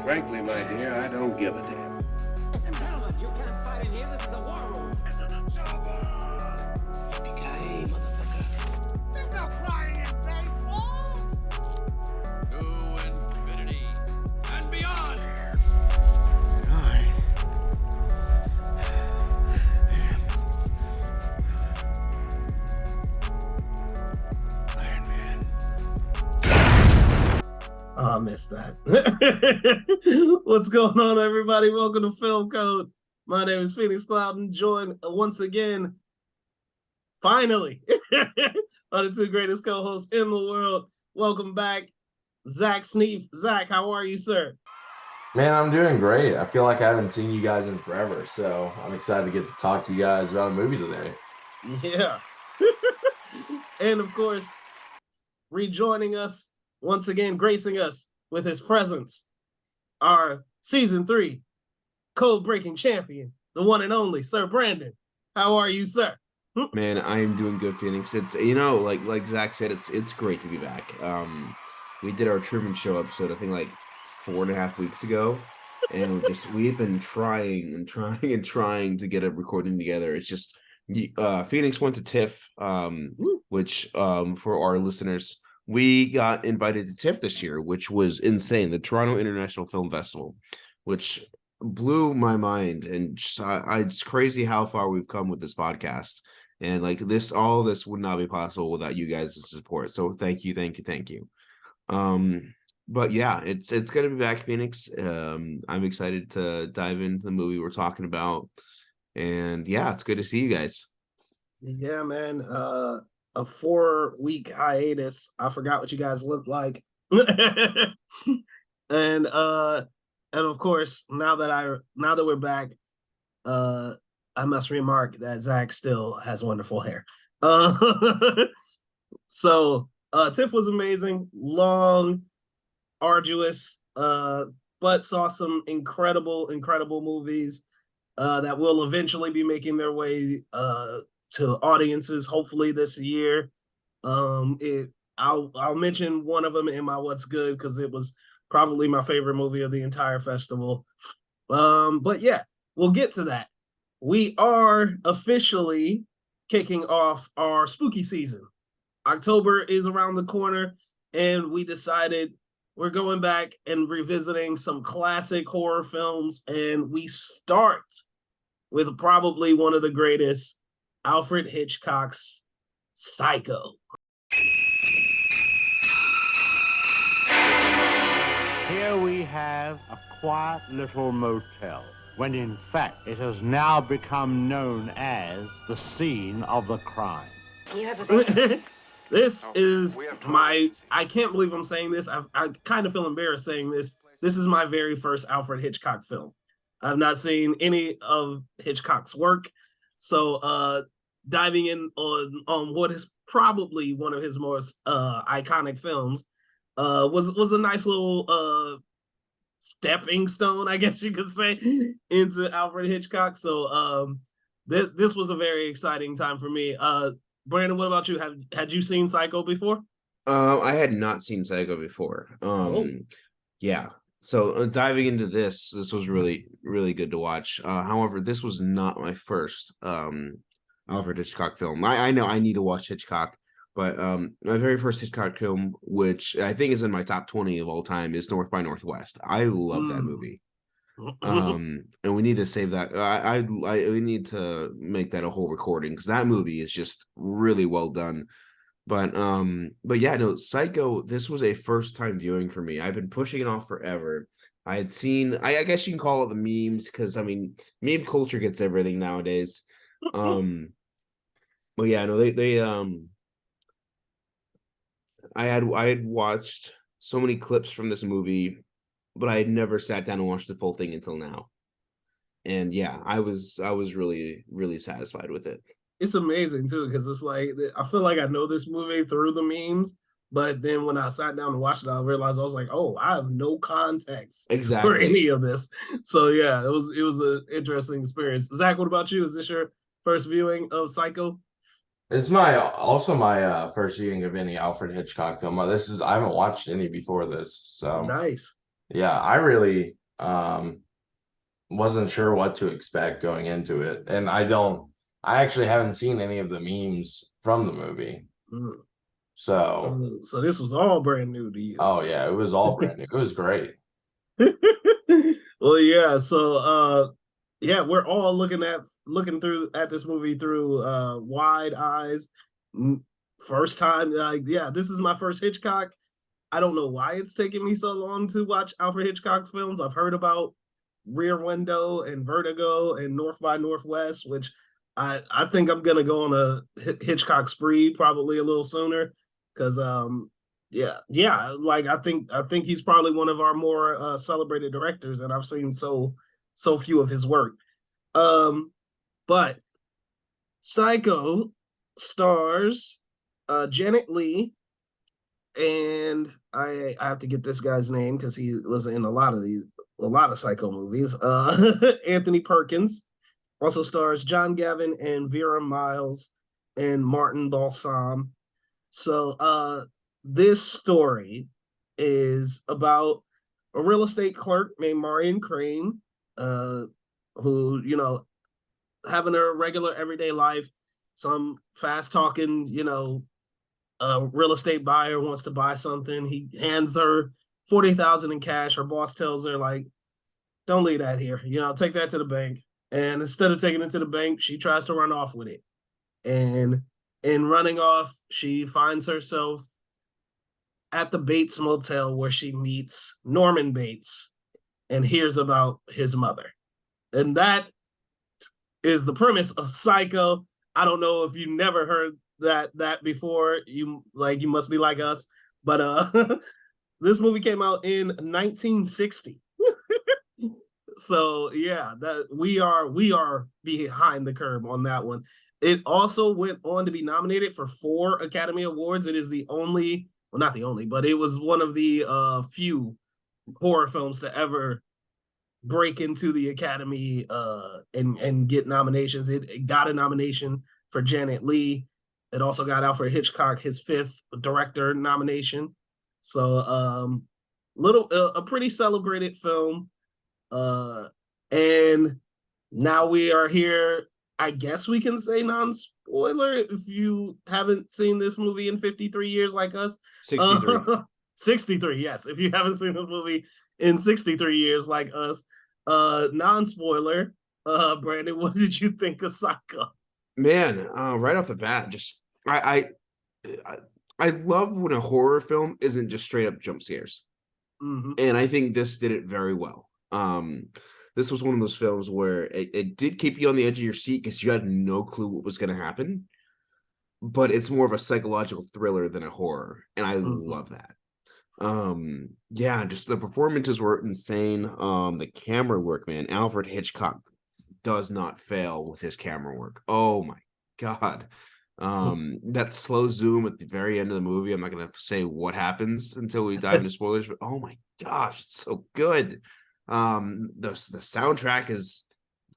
Frankly, my dear, I don't give a damn. Gentlemen, you can't fight in here. This is the war room. Yippee-ki-yay, motherfucker. There's no crying in baseball. To infinity and beyond. Iron Man. Oh, I missed that. What's going on, everybody? Welcome to Film Code. My name is Phoenix Cloud, and joined once again, finally, are the two greatest co-hosts in the world. Welcome back, Zach Sneef. Zach, how are you, sir? Man, I'm doing great. I feel like I haven't seen you guys in forever, so I'm excited to get to talk to you guys about a movie today. Yeah. And of course, rejoining us once again, gracing us with his presence, our season 3 code-breaking champion, the one and only Sir Brandon. How are you, sir? Man, I am doing good, Phoenix. It's like Zach said, it's great to be back. We did our Truman Show episode, I think like 4.5 weeks ago, and we've been trying to get a recording together. It's just Phoenix went to TIFF, which for our listeners, we got invited to TIFF this year, which was insane. The Toronto International Film Festival, which blew my mind, and it's crazy how far we've come with this podcast. And like all of this would not be possible without you guys' support. So thank you. But yeah, it's gonna be back, Phoenix. I'm excited to dive into the movie we're talking about, and yeah, it's good to see you guys. Yeah, man. A 4-week hiatus. I forgot what you guys look like. And of course, now that we're back, I must remark that Zach still has wonderful hair. So TIFF was amazing, long, arduous, but saw some incredible movies that will eventually be making their way to audiences, hopefully this year. I'll mention one of them in my What's Good because it was probably my favorite movie of the entire festival. But yeah, we'll get to that. We are officially kicking off our spooky season. October is around the corner, and we decided we're going back and revisiting some classic horror films, and we start with probably one of the greatest, Alfred Hitchcock's Psycho. Here we have a quiet little motel, when in fact it has now become known as the scene of the crime. This is I can't believe I'm saying this. I kind of feel embarrassed saying this. This is my very first Alfred Hitchcock film. I've not seen any of Hitchcock's work. So diving in on what is probably one of his most iconic films was a nice little stepping stone, I guess you could say, into Alfred Hitchcock. So this was a very exciting time for me. Brandon, what about you? Had you seen Psycho before? I had not seen Psycho before. Yeah. So diving into this was really, really good to watch. However, this was not my first Alfred Hitchcock film. I know I need to watch Hitchcock, but my very first Hitchcock film, which I think is in my top 20 of all time, is North by Northwest. I love that movie. And we need to save that. We need to make that a whole recording because that movie is just really well done. But yeah, no, Psycho, this was a first time viewing for me. I've been pushing it off forever. I had seen, I guess you can call it the memes, because I mean, meme culture gets everything nowadays. But yeah, no, I had watched so many clips from this movie, but I had never sat down and watched the full thing until now. And yeah, I was really, really satisfied with it. It's amazing too, because it's like I feel like I know this movie through the memes, but then when I sat down and watched it, I realized I was like, oh, I have no context for any of this. So yeah, it was an interesting experience. Zach, what about you? Is this your first viewing of Psycho? It's my first viewing of any Alfred Hitchcock film. I haven't watched any before this, so Nice. Yeah, I really wasn't sure what to expect going into it. And I actually haven't seen any of the memes from the movie. Mm. So, So this was all brand new to you. oh yeah, it was all brand new. It was great. Well, yeah. So, yeah, we're all looking through at this movie through wide eyes. First time, like, yeah, this is my first Hitchcock. I don't know why it's taking me so long to watch Alfred Hitchcock films. I've heard about Rear Window and Vertigo and North by Northwest, which I think I'm gonna go on a Hitchcock spree probably a little sooner because yeah, like I think he's probably one of our more celebrated directors, and I've seen so few of his work. But Psycho stars Janet Leigh, and I have to get this guy's name because he was in a lot of Psycho movies. Anthony Perkins also stars John Gavin and Vera Miles and Martin Balsam. So this story is about a real estate clerk named Marion Crane, who, having a regular everyday life. Some fast talking, a real estate buyer wants to buy something. He hands her 40,000 in cash. Her boss tells her, like, don't leave that here. Take that to the bank. And instead of taking it to the bank, she tries to run off with it. And in running off, she finds herself at the Bates Motel where she meets Norman Bates and hears about his mother. And that is the premise of Psycho. I don't know if you never heard that before. You must be like us. But this movie came out in 1960. So yeah, that we are behind the curve on that one. It also went on to be nominated for 4 Academy Awards. It is the only, well, not the only, but it was one of the few horror films to ever break into the Academy and get nominations. It got a nomination for Janet Leigh. It also got Alfred Hitchcock his 5th director nomination. So a pretty celebrated film. And now we are here. I guess we can say non-spoiler if you haven't seen this movie in 53 years like us. 63. 63, yes. If you haven't seen this movie in 63 years like us. Non-spoiler. Brandon, what did you think of Psycho? Man, right off the bat, just I love when a horror film isn't just straight up jump scares. Mm-hmm. And I think this did it very well. This was one of those films where it did keep you on the edge of your seat because you had no clue what was going to happen. But it's more of a psychological thriller than a horror, and I love that. Yeah, just the performances were insane. The camera work, man. Alfred Hitchcock does not fail with his camera work. Oh my god. That slow zoom at the very end of the movie, I'm not gonna say what happens until we dive into spoilers, but oh my gosh, it's so good. The soundtrack is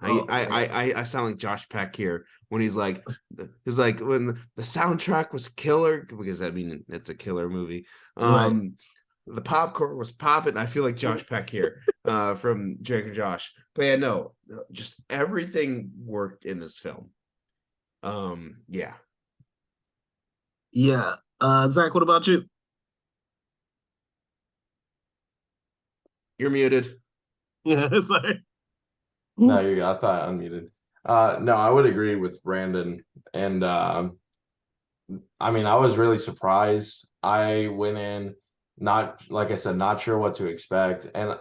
I sound like Josh Peck here when he's like when the soundtrack was killer, because I mean it's a killer movie. Right. The popcorn was popping. I feel like Josh Peck here from Drake and Josh. But yeah, no, just everything worked in this film. Yeah. Yeah. Zach, what about you? You're muted. Yeah, sorry. No, you're good. I thought I unmuted. No, I would agree with Brandon. And I mean, I was really surprised. I went in not, like I said, not sure what to expect. And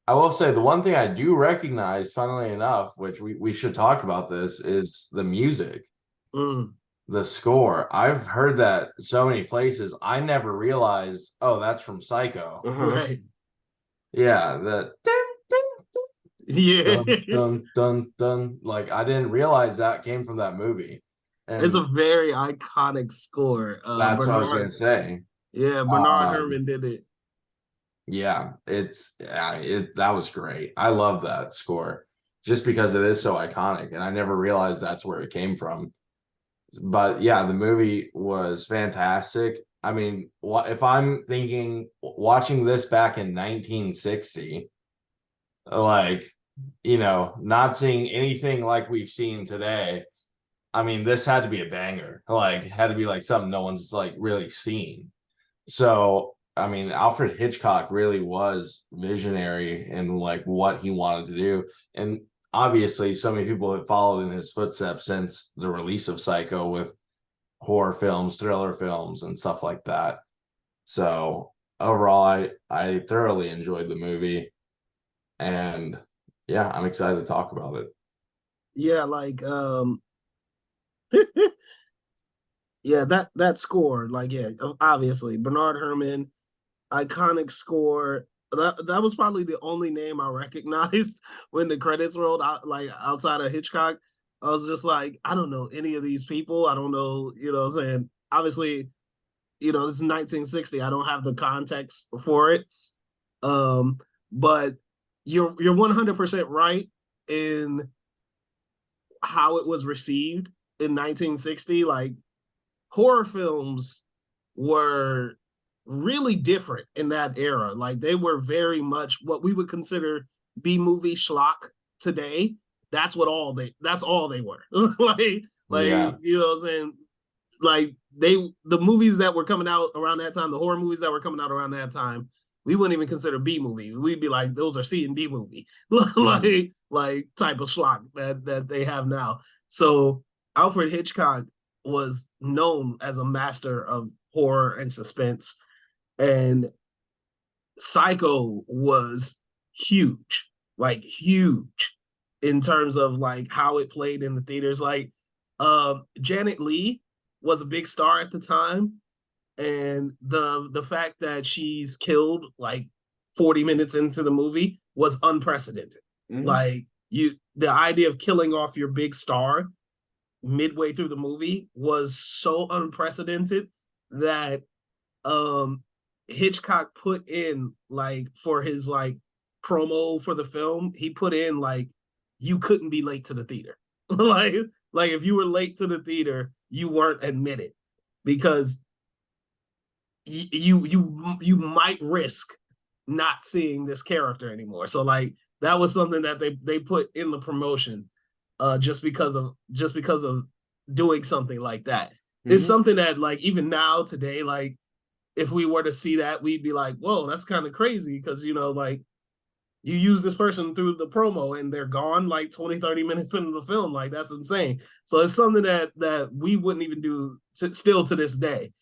I will say the one thing I do recognize, funnily enough, which we should talk about this, is the music. The score. I've heard that so many places. I never realized, oh, that's from Psycho. Right. Yeah, that Yeah. dun dun dun. Like, I didn't realize that came from that movie. And It's a very iconic score. that's what I was gonna say. Yeah, Bernard Herrmann did it. Yeah, that was great. I love that score just because it is so iconic, and I never realized that's where it came from. But yeah, the movie was fantastic. I mean, if I'm thinking watching this back in 1960, like, not seeing anything like we've seen today. I mean, this had to be a banger. Like, had to be like something no one's like really seen. So, I mean, Alfred Hitchcock really was visionary in like what he wanted to do. And obviously, so many people have followed in his footsteps since the release of Psycho with horror films, thriller films, and stuff like that. So, overall, I thoroughly enjoyed the movie. And yeah, I'm excited to talk about it. Yeah, like yeah, that score, like, yeah, obviously Bernard Herrmann, iconic score. That was probably the only name I recognized when the credits rolled out, like outside of Hitchcock. I was just like, I don't know any of these people. I don't know, what I'm saying? Obviously, this is 1960. I don't have the context for it. But you're 100% right in how it was received in 1960. Like, horror films were really different in that era. Like, they were very much what we would consider B-movie schlock today. That's all they were. Yeah. You know what I'm saying? Like, the movies that were coming out around that time, the horror movies that were coming out around that time, we wouldn't even consider B movie. We'd be like, those are C and D movie, like type of schlock that they have now. So Alfred Hitchcock was known as a master of horror and suspense, and Psycho was huge, like huge in terms of like how it played in the theaters. Like, Janet Leigh was a big star at the time, and the fact that she's killed like 40 minutes into the movie was unprecedented. Mhm. Like, the idea of killing off your big star midway through the movie was so unprecedented that Hitchcock put in, like, for his like promo for the film, he put in like, you couldn't be late to the theater. like if you were late to the theater, you weren't admitted, because you might risk not seeing this character anymore. So like, that was something that they put in the promotion, just because of doing something like that. It's something that, like, even now today, like, if we were to see that, we'd be like, whoa, that's kind of crazy, because like, you use this person through the promo and they're gone like 20-30 minutes into the film. Like, that's insane. So it's something that we wouldn't even do still to this day.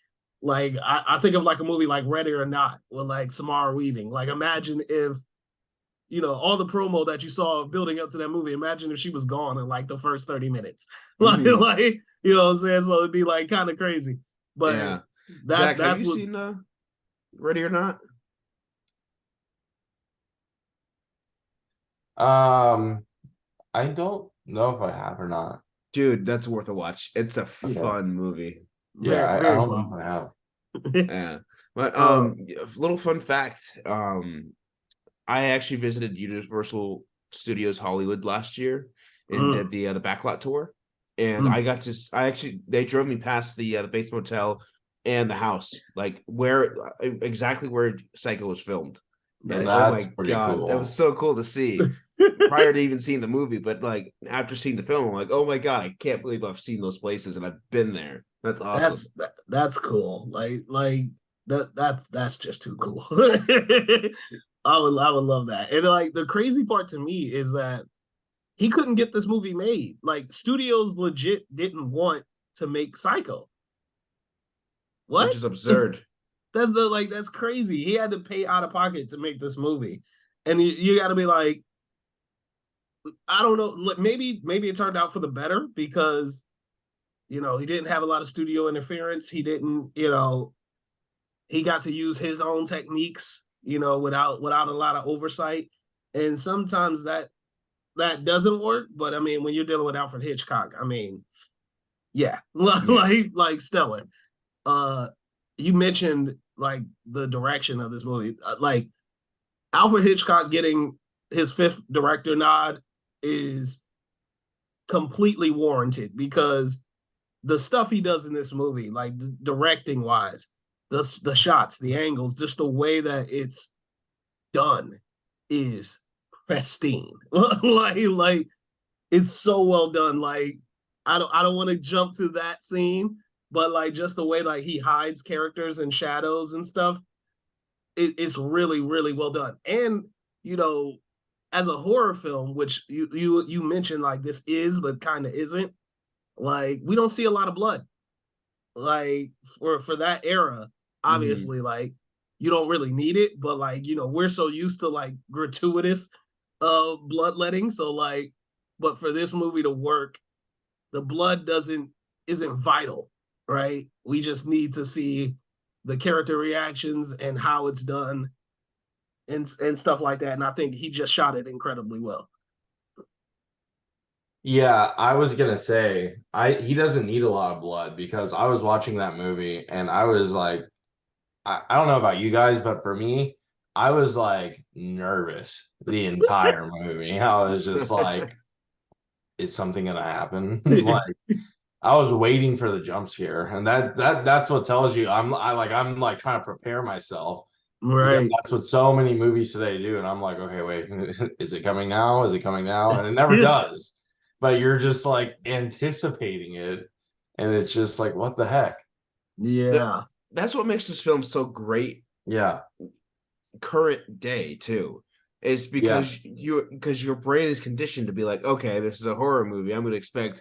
Like, I think of like a movie like Ready or Not with like Samara Weaving. Like, imagine if, all the promo that you saw building up to that movie, imagine if she was gone in like the first 30 minutes. Like, you know what I'm saying? So it'd be like kind of crazy. But yeah. Zach, have you seen Ready or Not? I don't know if I have or not. Dude, that's worth a watch. It's a fun movie. Yeah, I don't know if I have. Yeah. But little fun fact. I actually visited Universal Studios Hollywood last year and did the backlot tour. And they drove me past the Base Motel and the house, like exactly where Psycho was filmed. And oh my God, cool. That was so cool to see prior to even seeing the movie. But like, after seeing the film, I'm like, oh my God, I can't believe I've seen those places and I've been there. That's awesome. That's cool. Like that's just too cool. I would love that. And like, the crazy part to me is that he couldn't get this movie made. Like, studios legit didn't want to make Psycho. What? Which is absurd. That's crazy. He had to pay out of pocket to make this movie. And you got to be like, I don't know, maybe it turned out for the better, because he didn't have a lot of studio interference. He didn't, he got to use his own techniques, without a lot of oversight. And sometimes that doesn't work. But I mean, when you're dealing with Alfred Hitchcock, I mean, yeah. like stellar. You mentioned like the direction of this movie. Like, Alfred Hitchcock getting his 5th director nod is completely warranted, because the stuff he does in this movie, like directing wise, the shots, the angles, just the way that it's done is pristine. like it's so well done. Like I don't want to jump to that scene, but like just the way like he hides characters and shadows and stuff, it's really, really well done. And you know, as a horror film, which you mentioned like this is, but kind of isn't, like we don't see a lot of blood. Like for that era, obviously, like you don't really need it, but like, you know, we're so used to like gratuitous bloodletting. So like, but for this movie to work, the blood isn't vital, right? We just need to see the character reactions and how it's done and stuff like that. And I think he just shot it incredibly well. Yeah, I was gonna say he doesn't need a lot of blood because I was watching that movie and I was like, I don't know about you guys, but for me, I was like nervous the entire movie. I was just like, is something gonna happen? Like I was waiting for the jump scare, and that's what tells you I'm like trying to prepare myself. Because Right. that's what so many movies today do. And I'm like, okay, wait, is it coming now? Is it coming now? And it never does. But you're just like anticipating it. And it's just like, what the heck? Yeah. That's what makes this film so great. Yeah. Current day too. Is because your brain is conditioned to be like, okay, this is a horror movie. I'm gonna expect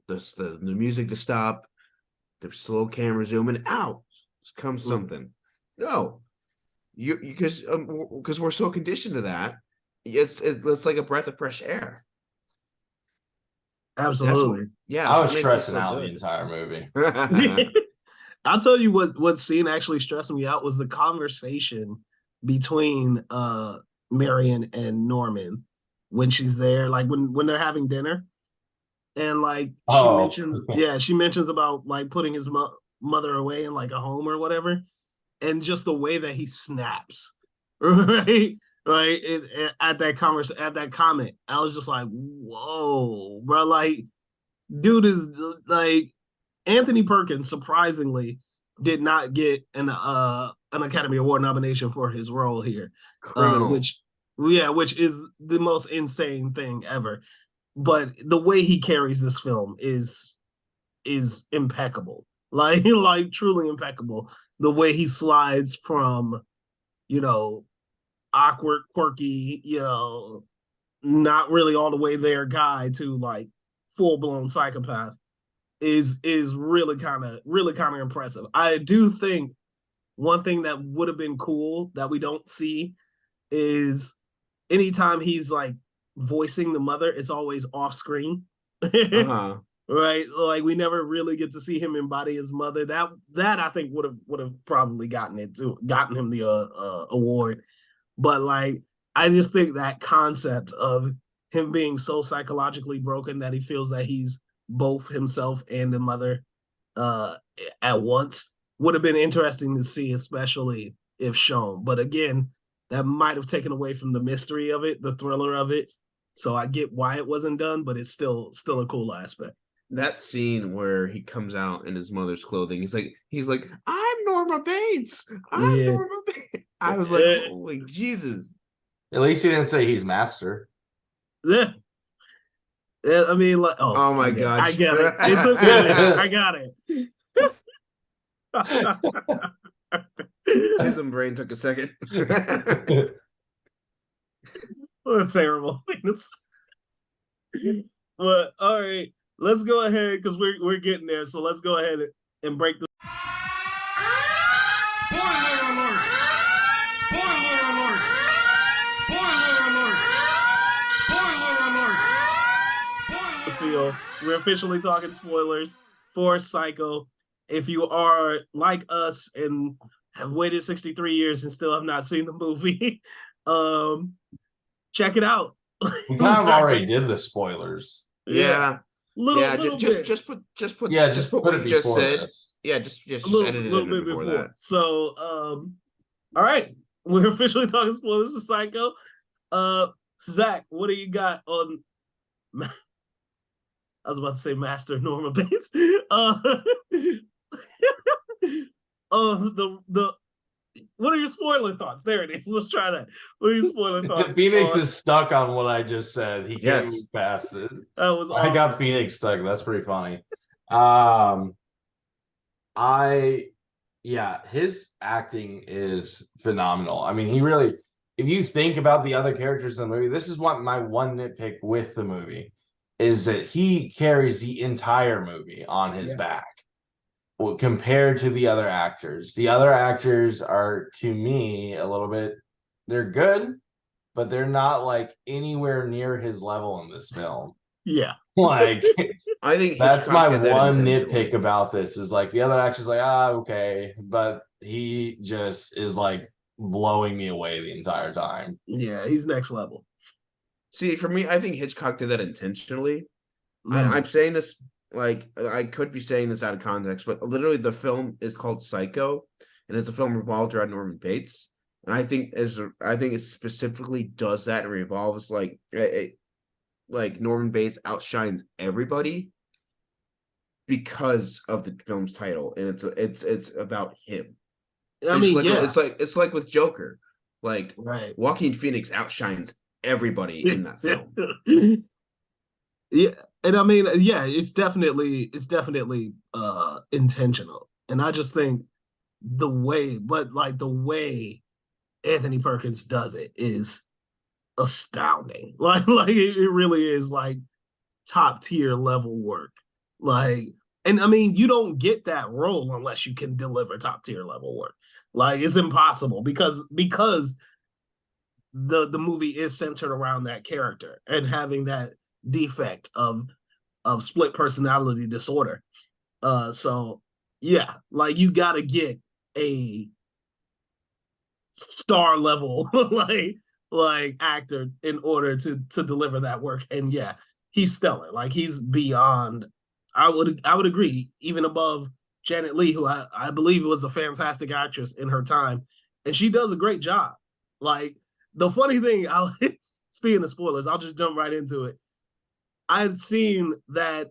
the music to stop, the slow camera zoom, and out comes something. No. Because we're so conditioned to that, it's like a breath of fresh air. Absolutely. I was stressing out the entire movie. I'll tell you what scene actually stressed me out was the conversation between Marion and Norman when she's there, like when they're having dinner, and like she mentions about like putting his mother away in like a home or whatever, and just the way that he snaps, right? Right at that comment, I was just like, whoa, bro! Like, dude is like Anthony Perkins. Surprisingly, did not get an Academy Award nomination for his role here, which is the most insane thing ever. But the way he carries this film is impeccable, like truly impeccable. The way he slides from, you know, awkward, quirky, you know, not really all the way there guy to like full blown psychopath is really kind of impressive. I do think one thing that would have been cool that we don't see is anytime he's like voicing the mother, it's always off screen. Right, like we never really get to see him embody his mother. That I think would have probably gotten him the award. But like, I just think that concept of him being so psychologically broken that he feels that he's both himself and the mother at once would have been interesting to see, especially if shown. But again, that might have taken away from the mystery of it, the thriller of it. So I get why it wasn't done, but it's still a cool aspect. That scene where he comes out in his mother's clothing, he's like, I'm Norma Bates. Norma Bates. I was like, holy Jesus. At least he didn't say he's master. Yeah. I mean, like, oh my God, I get it. It's okay. I got it. Tism brain took a second. What a terrible thing. But all right, let's go ahead because we're getting there. So let's go ahead and break the. Spoiler alert! Spoiler alert! Spoiler alert! Spoiler alert! Seal. We're officially talking spoilers for Psycho. If you are like us and have waited 63 years and still have not seen the movie, check it out. We kind of already did the spoilers. Yeah. Little bit. Just put Just put what you just said. this. Yeah, just little edit it bit before that. So, all right, we're officially talking spoilers for Psycho. Zach, what do you got on? I was about to say Master Norma Bates. the what are your spoiler thoughts? There it is. Let's try that. What are your spoiler thoughts? Phoenix is stuck on what I just said. He can't Yes. move past it. That was I got awesome. Phoenix stuck. That's pretty funny. Yeah, his acting is phenomenal. I mean, he really, if you think about the other characters in the movie, this is what my one nitpick with the movie is that he carries the entire movie on his back. Well, compared to the other actors. The other actors are, to me, a little bit, they're good, but they're not like anywhere near his level in this film. Yeah. Like, I think that's Hitchcock my did that one intentionally. nitpick about this is like the other actors like, okay, but he just is like blowing me away the entire time. Yeah, he's next level. See, for me, I think Hitchcock did that intentionally. Mm. I'm saying this like I could be saying this out of context, but literally the film is called Psycho, and it's a film revolved around Norman Bates. And I think it specifically does that and revolves like Norman Bates outshines everybody because of the film's title, and it's about him. I mean, yeah, it's like with Joker, like right. Joaquin Phoenix outshines everybody in that film. Yeah, and I mean, yeah, it's definitely intentional, and I just think the way Anthony Perkins does it is astounding. Like it really is like top tier level work. Like, and I mean, you don't get that role unless you can deliver top tier level work. Like, it's impossible because the movie is centered around that character and having that defect of split personality disorder. So yeah, like you gotta get a star level like actor in order to deliver that work. And yeah, he's stellar. Like he's beyond. I would agree, even above Janet Leigh, who I believe was a fantastic actress in her time, and she does a great job. Like the funny thing, speaking of spoilers, I'll just jump right into it. I had seen that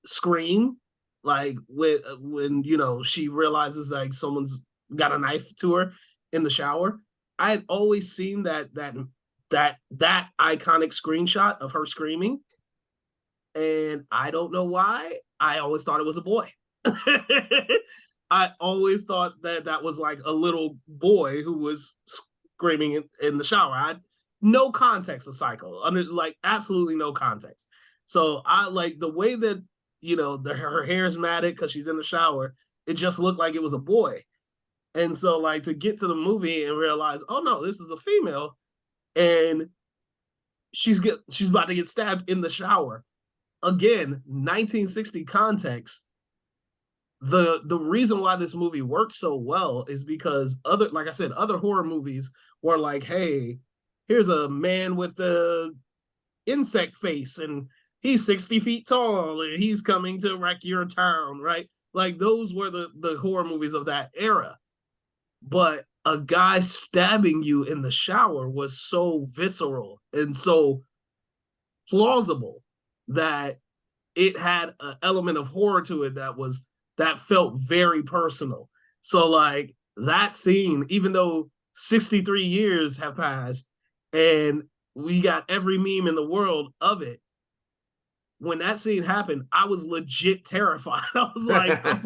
Scream, like when she realizes like someone's got a knife to her in the shower. I had always seen that iconic screenshot of her screaming, and I don't know why. I always thought it was a boy. I always thought that was like a little boy who was screaming in the shower. I had no context of Psycho, absolutely no context. So I like the way that her hair is matted because she's in the shower. It just looked like it was a boy. And so like to get to the movie and realize, oh no, this is a female, and she's about to get stabbed in the shower. Again, 1960 context. The reason why this movie worked so well is because other horror movies were like, hey, here's a man with the insect face and he's 60 feet tall and he's coming to wreck your town, right? Like those were the horror movies of that era. But a guy stabbing you in the shower was so visceral and so plausible that it had an element of horror to it that felt very personal. So like that scene, even though 63 years have passed and we got every meme in the world of it, when that scene happened, I was legit terrified. I was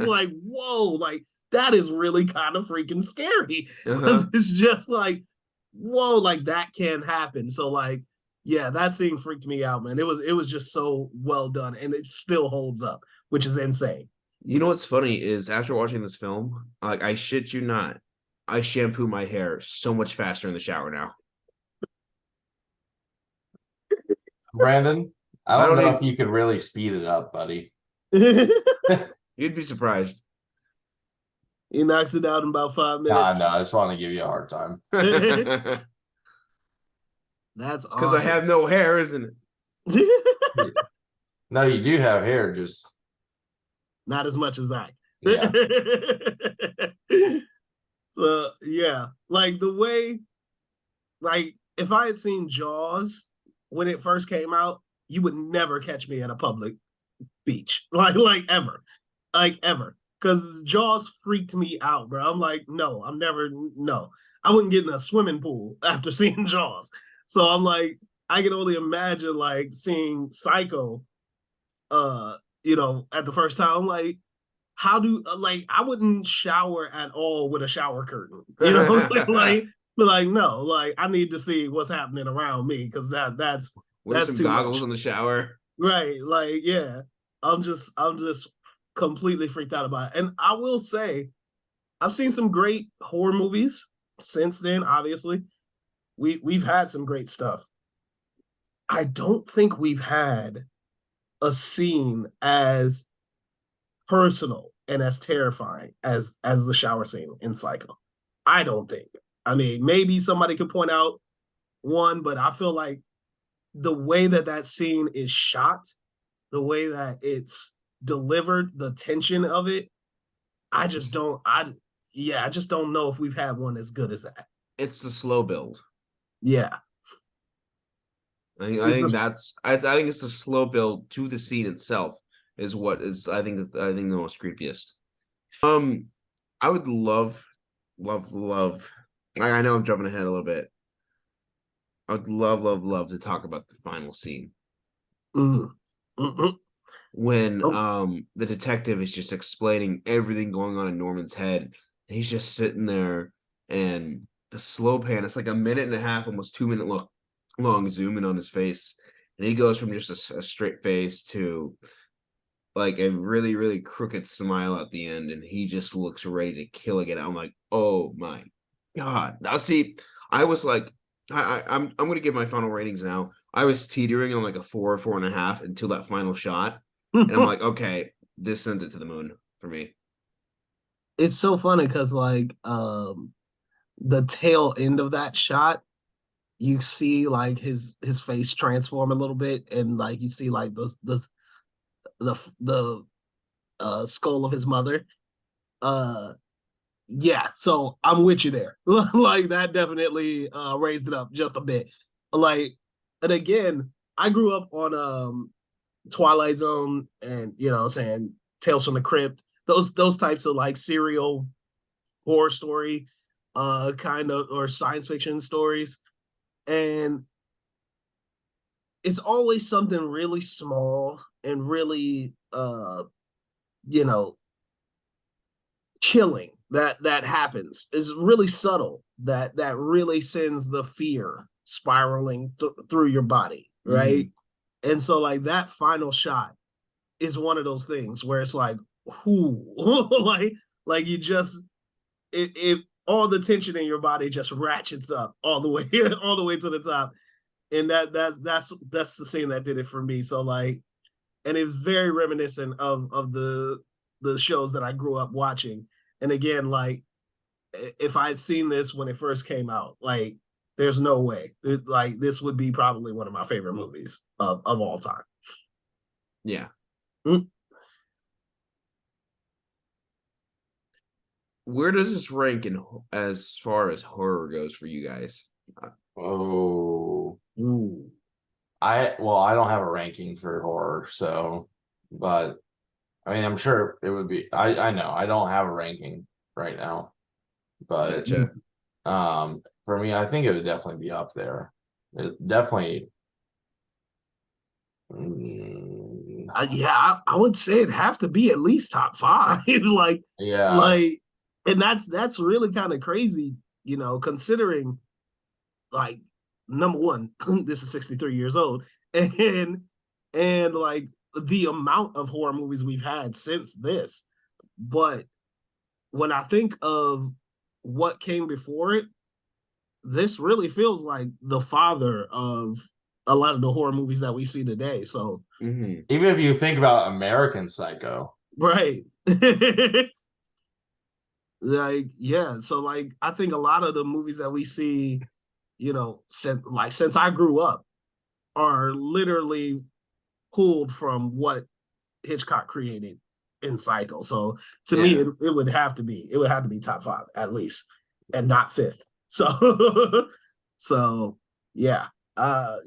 like, whoa, like that is really kind of freaking scary. Because it's just like, whoa, like that can happen. So like, yeah, that scene freaked me out, man. It was just so well done, and it still holds up, which is insane. You know what's funny is after watching this film, like I shit you not, I shampoo my hair so much faster in the shower now. Brandon, I don't know if you could really speed it up, buddy. You'd be surprised. He knocks it out in about 5 minutes. No, I just want to give you a hard time. That's because awesome. I have no hair, isn't it? No, you do have hair, just not as much as I. Yeah. So yeah, like the way, like if I had seen Jaws when it first came out, you would never catch me at a public beach, like ever. because Jaws freaked me out, bro. I'm like, no, I'm never, no. I wouldn't get in a swimming pool after seeing Jaws. So I'm like, I can only imagine like seeing Psycho, at the first time. I'm like, how do like I wouldn't shower at all with a shower curtain, like no, like I need to see what's happening around me because Wear that's some too goggles much. in the shower. Right, like yeah, I'm just completely freaked out about it. And I will say, I've seen some great horror movies since then. Obviously, we've had some great stuff. I don't think we've had a scene as personal and as terrifying as the shower scene in Psycho. I don't think. I mean, maybe somebody could point out one, but I feel like the way that that scene is shot, the way that it's delivered, the tension of it, I just don't. I just don't know if we've had one as good as that. It's the slow build. Yeah, I think it's the slow build to the scene itself is what is I think the most creepiest. I would love. I know I'm jumping ahead a little bit. I would love to talk about the final scene. Mm-hmm. When the detective is just explaining everything going on in Norman's head. He's just sitting there, and the slow pan, it's like a minute and a half, almost 2 minute long zoom in on his face. And he goes from just a straight face to like a really, really crooked smile at the end, and he just looks ready to kill again. I'm like, oh my God. Now see, I was like, I'm gonna give my final ratings now. I was teetering on like a 4.5 until that final shot. And I'm like, okay, this sent it to the moon for me. It's so funny because like the tail end of that shot, you see like his face transform a little bit, and like you see like the skull of his mother. Yeah, so I'm with you there. Like that definitely raised it up just a bit. Like, and again, I grew up on Twilight Zone and saying Tales from the Crypt, those types of like serial horror story kind of or science fiction stories. And it's always something really small and really you know chilling that happens. Is really subtle that really sends the fear spiraling through your body, right? And so like that final shot is one of those things where it's like, whoo, like you just it all the tension in your body just ratchets up all the way all the way to the top. And that's the scene that did it for me. So like, and it's very reminiscent of the shows that I grew up watching. And again, like if I had seen this when it first came out, like there's no way. Like this would be probably one of my favorite movies of all time. Yeah. Mm. Where does this rank in as far as horror goes for you guys? Oh, Ooh. I don't have a ranking for horror, so, but I mean, I'm sure it would be. I know I don't have a ranking right now, but Gotcha. for me, I think it would definitely be up there. It definitely. Yeah, I would say it'd have to be at least top 5. Yeah. And that's really kind of crazy, considering like number one, this is 63 years old, and like the amount of horror movies we've had since this. But when I think of what came before it, this really feels like the father of a lot of the horror movies that we see today. So even if you think about American Psycho, right. Like, yeah. So like I think a lot of the movies that we see, since I grew up are literally pulled from what Hitchcock created in Psycho. So to me, it would have to be top 5 at least, and not 5th. So so yeah.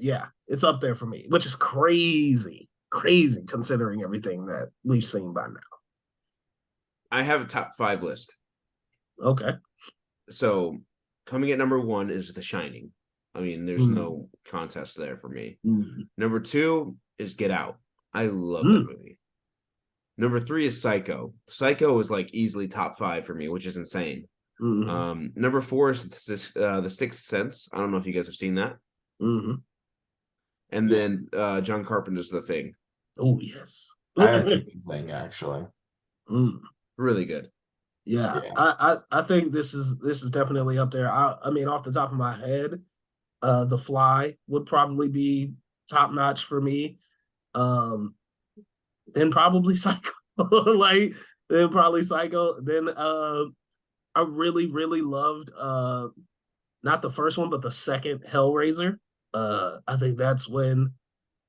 Yeah, it's up there for me, which is crazy considering everything that we've seen by now. I have a top 5 list. Okay. So coming at number 1 is The Shining. I mean, there's no contest there for me. Number 2 is Get Out. I love that movie. Number 3 is Psycho. Psycho is like easily top 5 for me, which is insane. Number 4 is The Sixth Sense. I don't know if you guys have seen that. And then John Carpenter's The Thing. Oh yes, I haven't seen The Thing actually. Really good. Yeah. I think this is definitely up there. I mean, off the top of my head, The Fly would probably be top notch for me. Then probably Psycho. Then probably Psycho. Then I really, really loved not the first one, but the second Hellraiser. I think that's when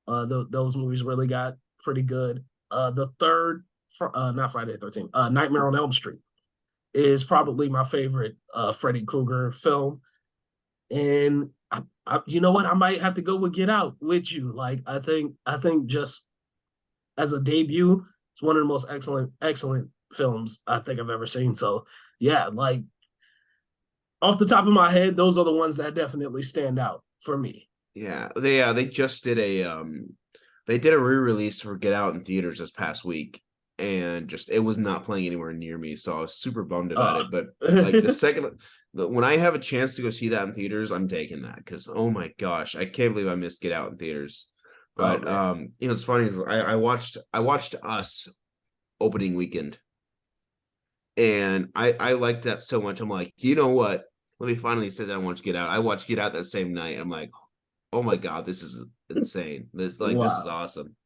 those movies really got pretty good. The third, not Friday the 13th, Nightmare on Elm Street is probably my favorite Freddy Krueger film. And you know what? I might have to go with Get Out with you. Like, I think just as a debut, it's one of the most excellent films I think I've ever seen. So yeah, like off the top of my head, those are the ones that definitely stand out for me. Yeah, they just did a re-release for Get Out in theaters this past week, and just it was not playing anywhere near me, so I was super bummed about it. But like when I have a chance to go see that in theaters, I'm taking that because oh my gosh, I can't believe I missed Get Out in theaters. But you know, it's funny. I watched Us opening weekend, and I liked that so much. I'm like, you know what? Let me finally say that I want to Get Out. I watched Get Out that same night. I'm like, oh my god, this is insane. This is awesome.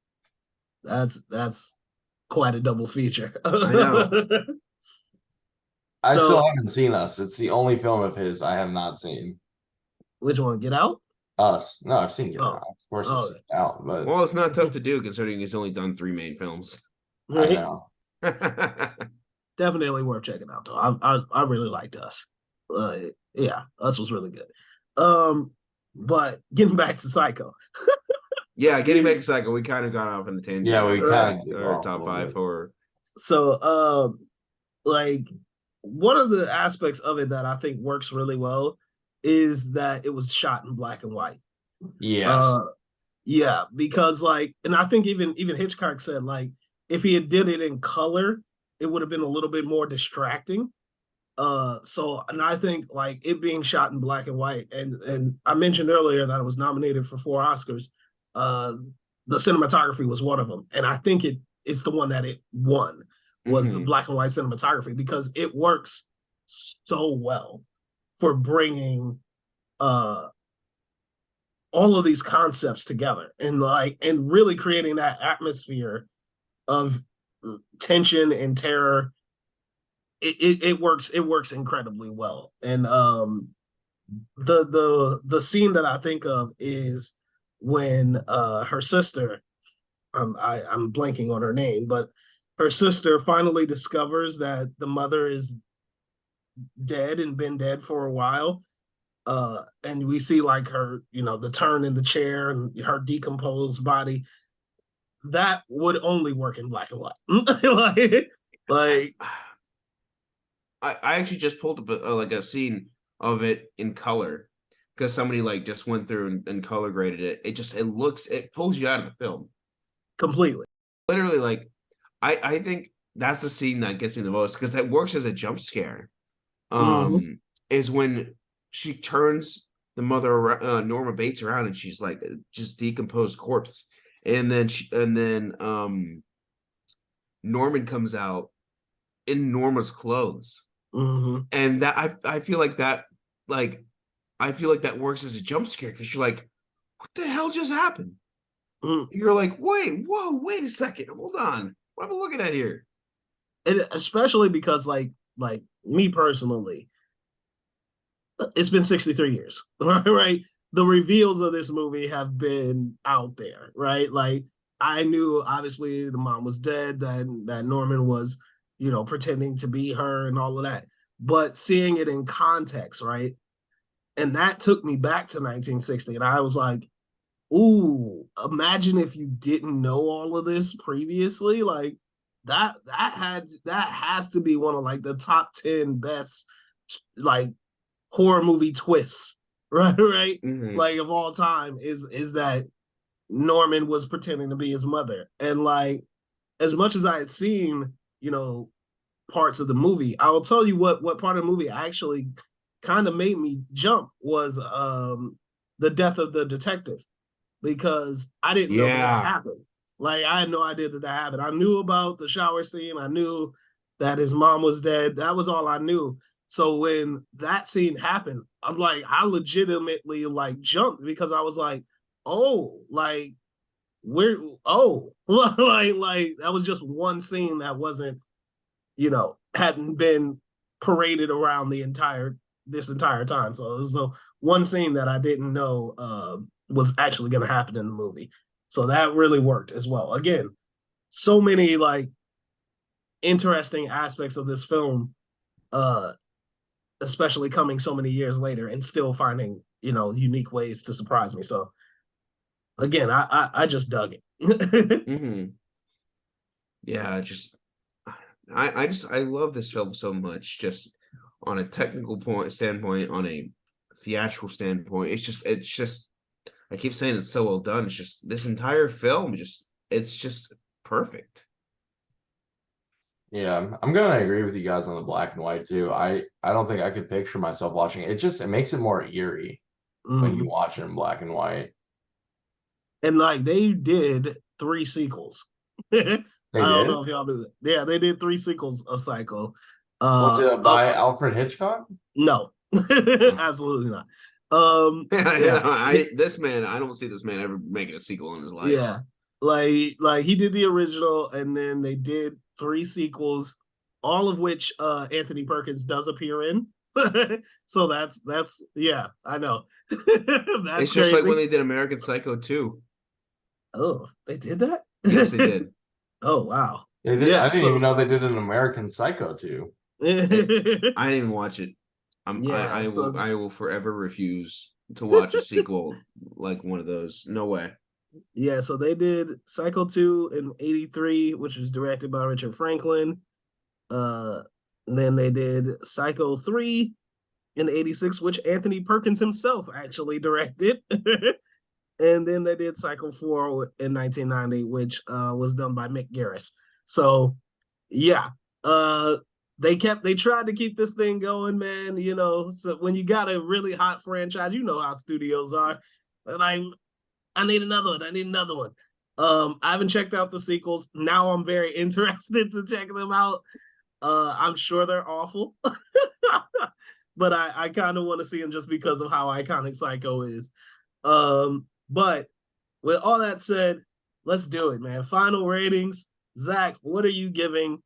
That's quite a double feature. I know. I still haven't seen Us. It's the only film of his I have not seen. Which one? Get Out? Us. No, I've seen Get Out. Of course I've seen Get Out, but well, it's not tough to do considering he's only done 3 main films. Right? I know. Definitely worth checking out though. I really liked Us. Yeah, Us was really good. But getting back to Psycho. Yeah, getting back to Psycho, we kind of got off on the tangent. Yeah, we kind of our top 5 horror. So like one of the aspects of it that I think works really well is that it was shot in black and white. Yes. Yeah, because like, and I think even Hitchcock said like if he had did it in color, it would have been a little bit more distracting. So and I think like it being shot in black and white, and I mentioned earlier that it was nominated for 4 Oscars. The cinematography was one of them, and I think it's the one that it won was the black and white cinematography because it works so well for bringing all of these concepts together and really creating that atmosphere of tension and terror. It works incredibly well. And the scene that I think of is when her sister, I'm blanking on her name, but her sister finally discovers that the mother is dead and been dead for a while. And we see like her, the turn in the chair and her decomposed body. That would only work in black and white. like I actually just pulled up a scene of it in color because somebody like just went through and color graded it. It pulls you out of the film completely. Literally, like I think that's the scene that gets me the most because that works as a jump scare. Is when she turns the mother Norma Bates around and she's like just decomposed corpse, and then Norman comes out in Norma's clothes. And that I feel like that works as a jump scare because you're like, what the hell just happened? You're like, wait a second, hold on, what am I looking at here? And especially because like me personally, it's been 63 years, right? The reveals of this movie have been out there, right? Like I knew obviously the mom was dead, that Norman was pretending to be her and all of that. But seeing it in context, right? And that took me back to 1960. And I was like, ooh, imagine if you didn't know all of this previously. Like, that has to be one of like the top 10 best like horror movie twists, right? Mhm. Like of all time is that Norman was pretending to be his mother. And like as much as I had seen, parts of the movie, I will tell you what part of the movie actually kind of made me jump was the death of the detective, because I didn't know that happened. Like I had no idea that happened. I knew about the shower scene. I knew that his mom was dead. That was all I knew. So when that scene happened, I legitimately like jumped, because I was like, oh, like like that was just one scene that wasn't, hadn't been paraded around this entire time. So it was the one scene that I didn't know was actually going to happen in the movie. So that really worked as well. Again, so many like interesting aspects of this film, especially coming so many years later and still finding, unique ways to surprise me. So again, I just dug it. Mm-hmm. Yeah, I love this film so much, just on a technical standpoint, on a theatrical standpoint. It's just I keep saying it's so well done. It's just this entire film, it's just perfect. Yeah, I'm gonna agree with you guys on the black and white too. I don't think I could picture myself watching it. It makes it more eerie when you watch it in black and white. And like they did 3 sequels. I don't know if y'all knew that. Yeah, they did 3 sequels of Psycho. Was it by Alfred Hitchcock? No, absolutely not. This man, I don't see this man ever making a sequel in his life. Yeah, like he did the original, and then they did 3 sequels, all of which Anthony Perkins does appear in. So that's yeah, I know. That's it's just crazy. like when they did American Psycho 2. Oh, they did that? Yes, they did. Oh wow. They did. Yeah, I didn't even know they did an American Psycho 2. I didn't even watch it. I will forever refuse to watch a sequel like one of those. No way. Yeah, so they did Psycho 2 in 1983, which was directed by Richard Franklin. Then they did Psycho 3 in 1986, which Anthony Perkins himself actually directed. And then they did Psycho 4 in 1990, which was done by Mick Garris. So yeah, they tried to keep this thing going, man. So when you got a really hot franchise, you know how studios are. And I need another one. I haven't checked out the sequels. Now I'm very interested to check them out. I'm sure they're awful, but I kind of want to see them just because of how iconic Psycho is. But with all that said, let's do it, man. Final ratings. Zach, what are you giving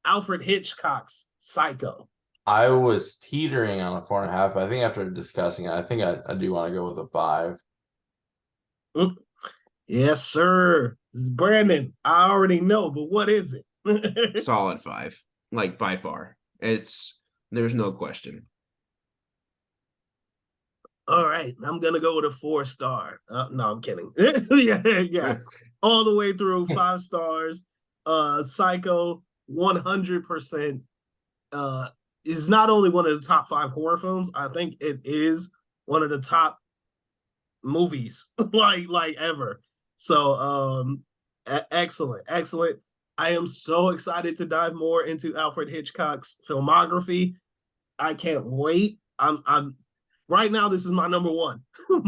Alfred Hitchcock's Psycho? I was teetering on a 4.5. I think after discussing it, I think I do want to go with a 5. Yes, sir. Brandon, I already know, but what is it? Solid 5, like by far. There's no question. All right, I'm gonna go with a 4-star. No, I'm kidding. yeah, all the way through 5 stars. Psycho 100% is not only one of the top 5 horror films. I think it is one of the top movies like ever. So excellent. I am so excited to dive more into Alfred Hitchcock's filmography. I can't wait. I'm right now, this is my number 1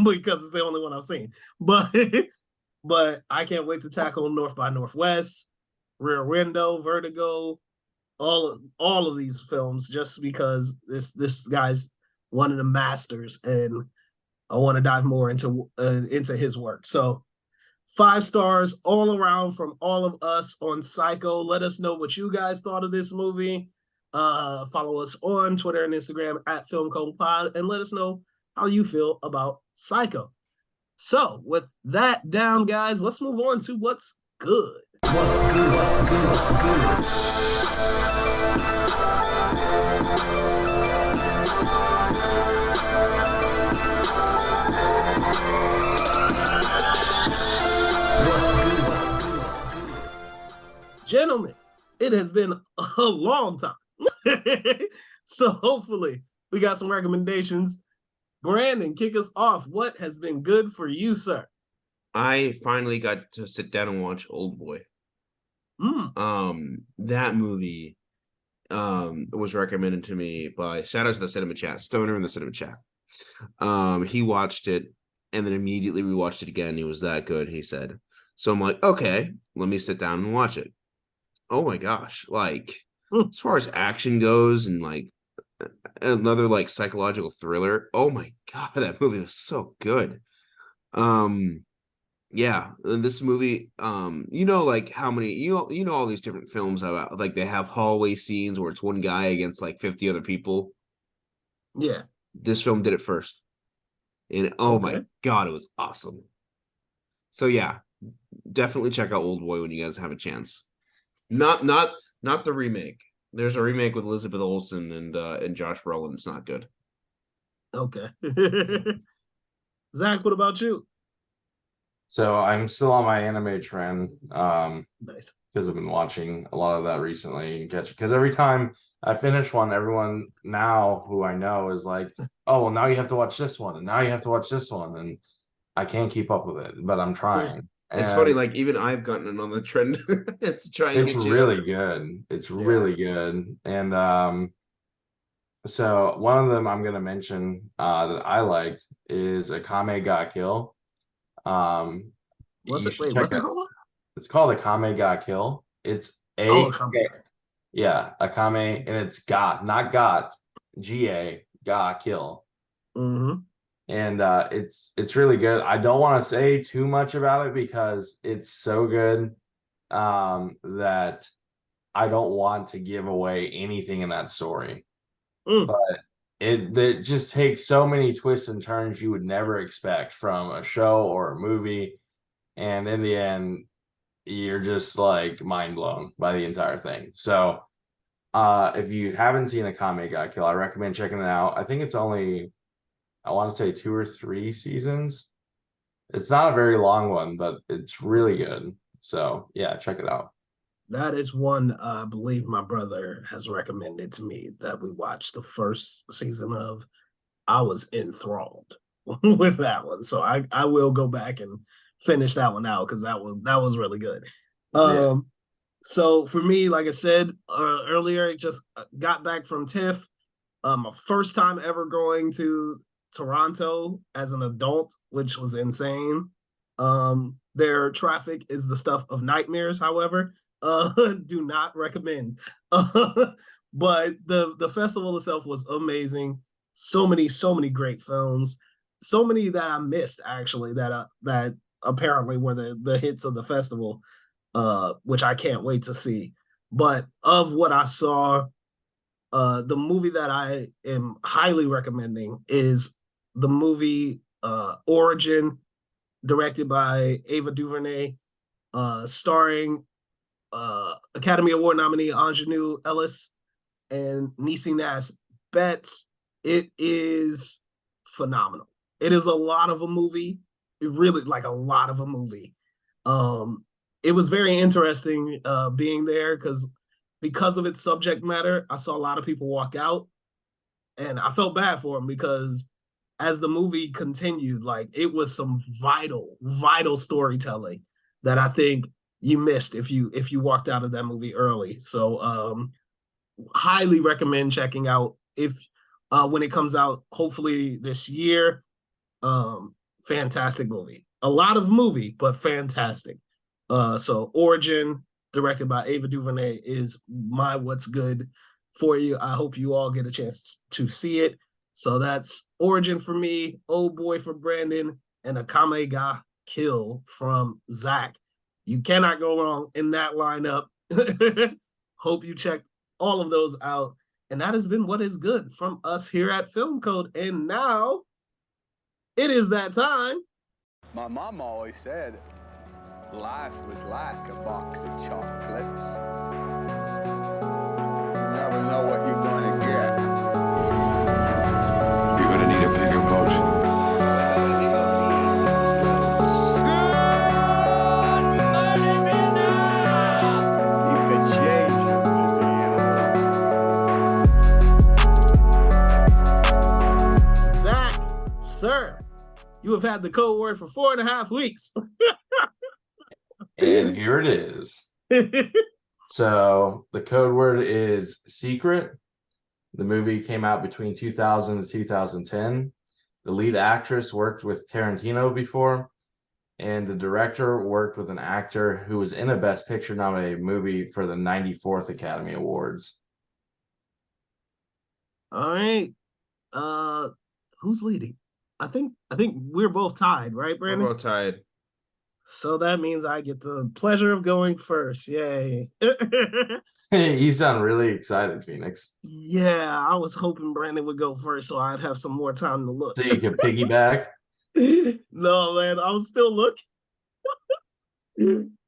because it's the only one I've seen. But I can't wait to tackle North by Northwest, Rear Window, Vertigo, all of these films, just because this guy's one of the masters, and I want to dive more into his work. So 5 stars all around from all of us on Psycho. Let us know what you guys thought of this movie. Follow us on Twitter and Instagram at FilmColdPod, and let us know how you feel about Psycho. So with that down, guys, let's move on to what's good. What's good? Gentlemen, it has been a long time. So hopefully we got some recommendations. Brandon, kick us off. What has been good for you, sir? I finally got to sit down and watch Old Boy. That movie was recommended to me by shout out to the cinema chat, Stoner in the cinema chat. He watched it and then immediately rewatched it again. It was that good, he said. So I'm like, okay, let me sit down and watch it. Oh my gosh, like as far as action goes and like another like psychological thriller, oh my god, that movie was so good. Yeah, this movie, like how many you know all these different films about like they have hallway scenes where it's one guy against like 50 other people. Yeah, this film did it first, and oh my god, it was awesome. So yeah, definitely check out Old Boy when you guys have a chance. Not the remake. There's a remake with Elizabeth Olsen and Josh Brolin. It's not good. Okay. Zach, what about you? So I'm still on my anime trend. Nice. Because I've been watching a lot of that recently and catch it. Because every time I finish one, everyone now who I know is like, "Oh, well, now you have to watch this one, and now you have to watch this one," and I can't keep up with it, but I'm trying. It's funny, like even I've gotten on the trend to try and it's really good. It's really good, and so one of them I'm gonna mention that I liked is Akame ga Kill. What's it? Wait, what's it called? It's called Akame ga Kill. It's Akame. Yeah, Akame, and it's Ga, not Got, Ga, Ga Kill. Mm-hmm. And it's really good. I don't want to say too much about it because it's so good that I don't want to give away anything in that story. But it just takes so many twists and turns you would never expect from a show or a movie, and in the end you're just like mind blown by the entire thing. So if you haven't seen Akame ga Kill, I recommend checking it out. I think it's only, I want to say 2 or 3 seasons. It's not a very long one, but it's really good. So yeah, check it out. That is one I believe my brother has recommended to me that we watched the first season of. I was enthralled with that one. So I will go back and finish that one out because that was really good. So for me, like I said earlier, just got back from TIFF. My first time ever going to Toronto as an adult, which was insane. Their traffic is the stuff of nightmares, however. Do not recommend. But the festival itself was amazing. So many great films. So many that I missed actually that apparently were the hits of the festival, which I can't wait to see. But of what I saw, the movie that I am highly recommending is the movie Origin, directed by Ava DuVernay, starring Academy Award nominee Ingenue Ellis and Niecy Nash-Betts. It is phenomenal. It is a lot of a movie. It really like a lot of a movie. It was very interesting being there because of its subject matter. I saw a lot of people walk out, and I felt bad for them because as the movie continued, like it was some vital storytelling that I think you missed if you walked out of that movie early. So highly recommend checking out when it comes out, hopefully this year. Fantastic movie. A lot of movie, but fantastic. So Origin, directed by Ava DuVernay, is my what's good for you. I hope you all get a chance to see it. So that's Origin for me, Old Boy for Brandon, and Akame ga Kill from Zach. You cannot go wrong in that lineup. Hope you check all of those out. And that has been what is good from us here at Film Code. And now it is that time. My mom always said life was like a box of chocolates. You never know what you're going to get. You're gonna need a bigger boat. You could change Sir, you have had the code word for 4.5 weeks. And here it is. So the code word is secret. The movie came out between 2000 and 2010. The lead actress worked with Tarantino before, and the director worked with an actor who was in a Best Picture nominated movie for the 94th Academy Awards. All right. Who's leading? I think we're both tied, right, We're Brandon? both tied. So that means I get the pleasure of going first. Yay. You sound really excited, Phoenix. Yeah, I was hoping Brandon would go first so I'd have some more time to look. So you can piggyback. No, man, I was still looking.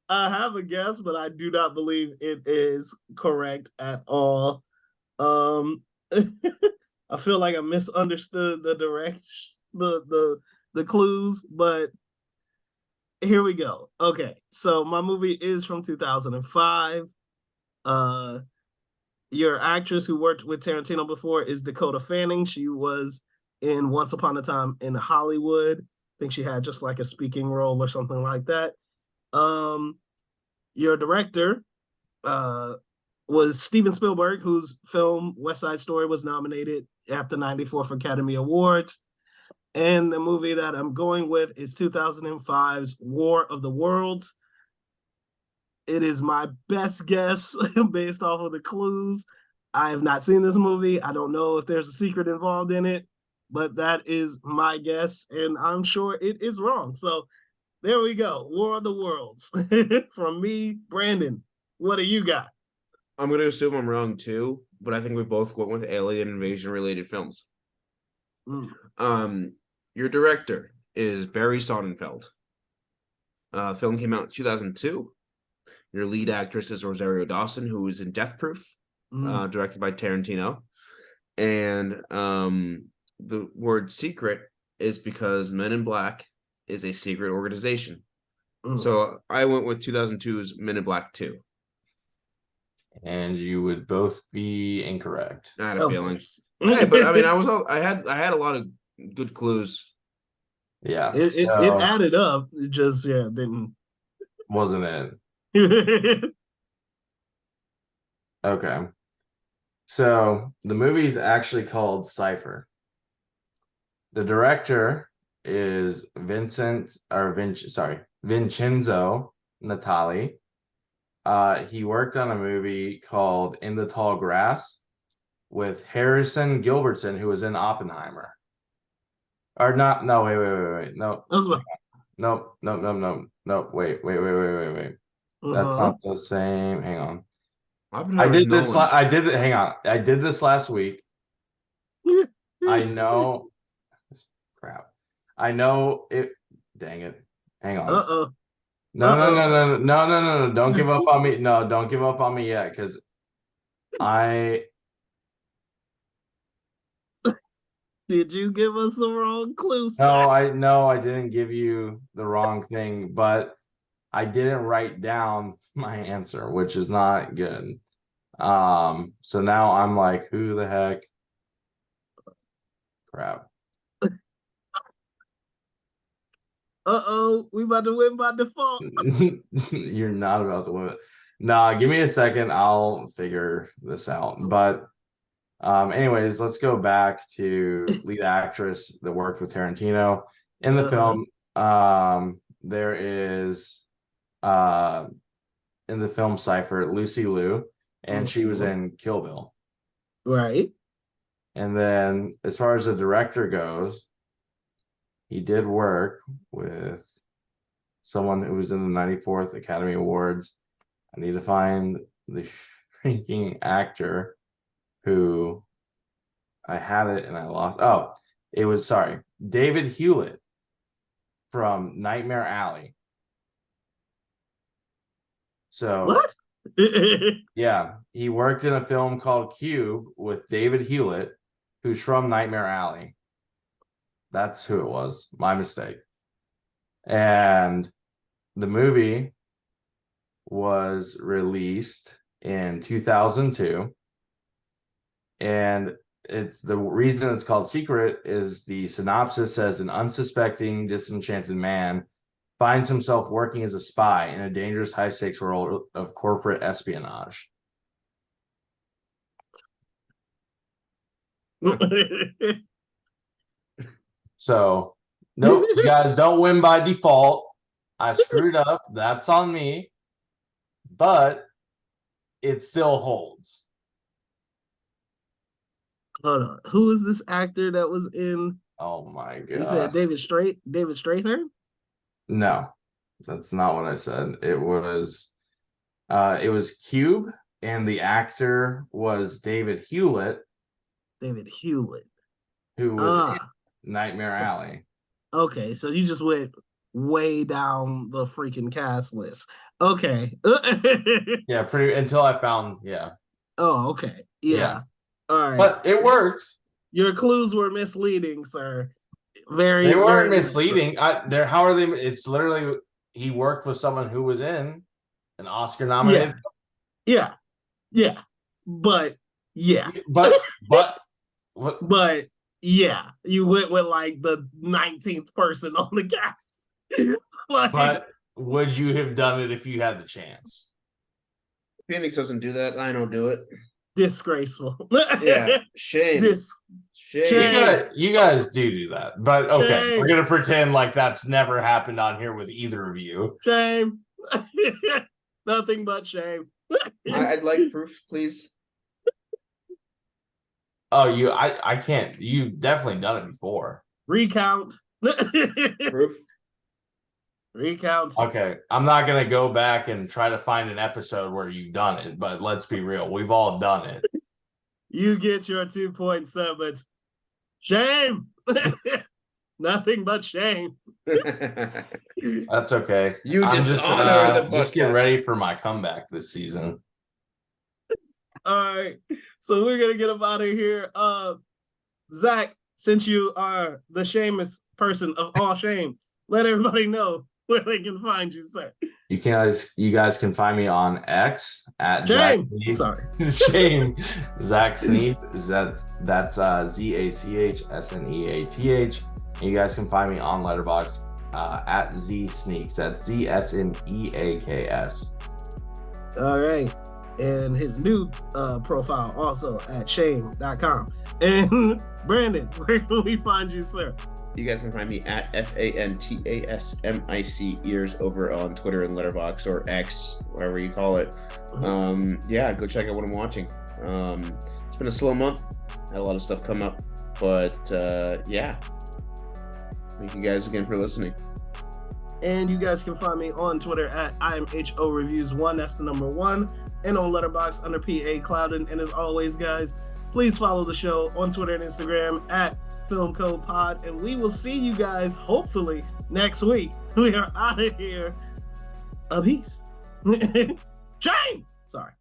I have a guess, but I do not believe it is correct at all. I feel like I misunderstood the direction, the clues, but here we go. Okay, so my movie is from 2005. Your actress who worked with Tarantino before is Dakota Fanning. She was in Once Upon a Time in Hollywood. I think she had just like a speaking role or something like that. Your director was Steven Spielberg, whose film West Side Story was nominated at the 94th Academy Awards. And the movie that I'm going with is 2005's War of the Worlds. It is my best guess based off of the clues. I have not seen this movie. I don't know if there's a secret involved in it, but that is my guess, and I'm sure it is wrong. So there we go. War of the Worlds. From me, Brandon. What do you got? I'm going to assume I'm wrong too, but I think we both went with alien invasion related films. Your director is Barry Sonnenfeld. The film came out in 2002. Your lead actress is Rosario Dawson, who is in Death Proof, directed by Tarantino. And the word secret is because Men in Black is a secret organization. So I went with 2002's Men in Black 2. And you would both be incorrect. I had a feeling. Yeah, but I mean, I had a lot of good clues. Yeah. It added up. It just didn't. Wasn't it? Okay. So the movie is actually called Cypher. The director is Vincenzo Natali. He worked on a movie called In the Tall Grass with Harrison Gilbertson, who was in Oppenheimer. Or not, no, wait. No. No, wait. That's not the same. Hang on. I did this last week. I know. Crap. I know it. Dang it. Hang on. No. Don't give up on me. No, don't give up on me yet, because Did you give us the wrong clue? No, I didn't give you the wrong thing, but I didn't write down my answer, which is not good. So now I'm like, who the heck? Crap. We about to win by default. You're not about to win. Nah, give me a second. I'll figure this out. But anyways, let's go back to lead actress that worked with Tarantino in the film. There is in the film Cypher, Lucy Liu, and she was in Kill Bill. Right. And then as far as the director goes, he did work with someone who was in the 94th Academy Awards. I need to find the freaking actor who I had it and I lost. Oh, it was, David Hewlett from Nightmare Alley. So what? Yeah, he worked in a film called Cube with David Hewlett, who's from Nightmare Alley. That's who it was. My mistake. And the movie was released in 2002. And it's the reason it's called Secret is the synopsis says an unsuspecting, disenchanted man finds himself working as a spy in a dangerous high-stakes world of corporate espionage. So, nope, you guys don't win by default. I screwed up. That's on me. But it still holds. Hold on. Who is this actor that was in? Oh my god! You said David Strathairn? No, that's not what I said. It was Cube, and the actor was David Hewlett. David Hewlett, who was in Nightmare Alley. Okay, so you just went way down the freaking cast list. Okay. Yeah, pretty until I found Oh, okay. Yeah. All right. But it worked. Your clues were misleading, sir. They weren't very misleading. How are they? It's literally he worked with someone who was in an Oscar nominated. Yeah. But yeah, you went with like the 19th person on the cast. But would you have done it if you had the chance? Phoenix doesn't do that. I don't do it. Disgraceful. Yeah, shame. Shame. You guys do that, but okay, Shame. We're gonna pretend like that's never happened on here with either of you. Shame. Nothing but shame. I'd like proof, please. Oh, I can't. You've definitely done it before. Recount. Proof. Recount. Okay, I'm not gonna go back and try to find an episode where you've done it, but let's be real, we've all done it. You get your 2.7. Shame. Nothing but shame. That's okay. You I'm dishonor the just getting podcast. ready for my comeback this season. All right, so we're gonna get up out of here. Zach, since you are the shameless person of all shame, let everybody know where they can find you, sir. You guys can find me on X at Shame. Zach Sneath. Sorry. Shame. Zach Sneath. That's ZACHSNEATH. And you guys can find me on Letterboxd at Z Sneaks. That's ZSNEAKS. All right. And his new profile also at shame.com. And Brandon, where can we find you, sir? You guys can find me at FANTASMIC ears over on Twitter and Letterboxd or X, whatever you call it. Yeah, go check out what I'm watching. It's been a slow month. Had a lot of stuff come up, but yeah. Thank you guys again for listening. And you guys can find me on Twitter at IamHOReviews1. That's the number 1. And on Letterboxd under PA Clouden. And as always, guys, please follow the show on Twitter and Instagram at FilmCodePod. And we will see you guys hopefully next week. We are out of here. A peace. Shame! Sorry.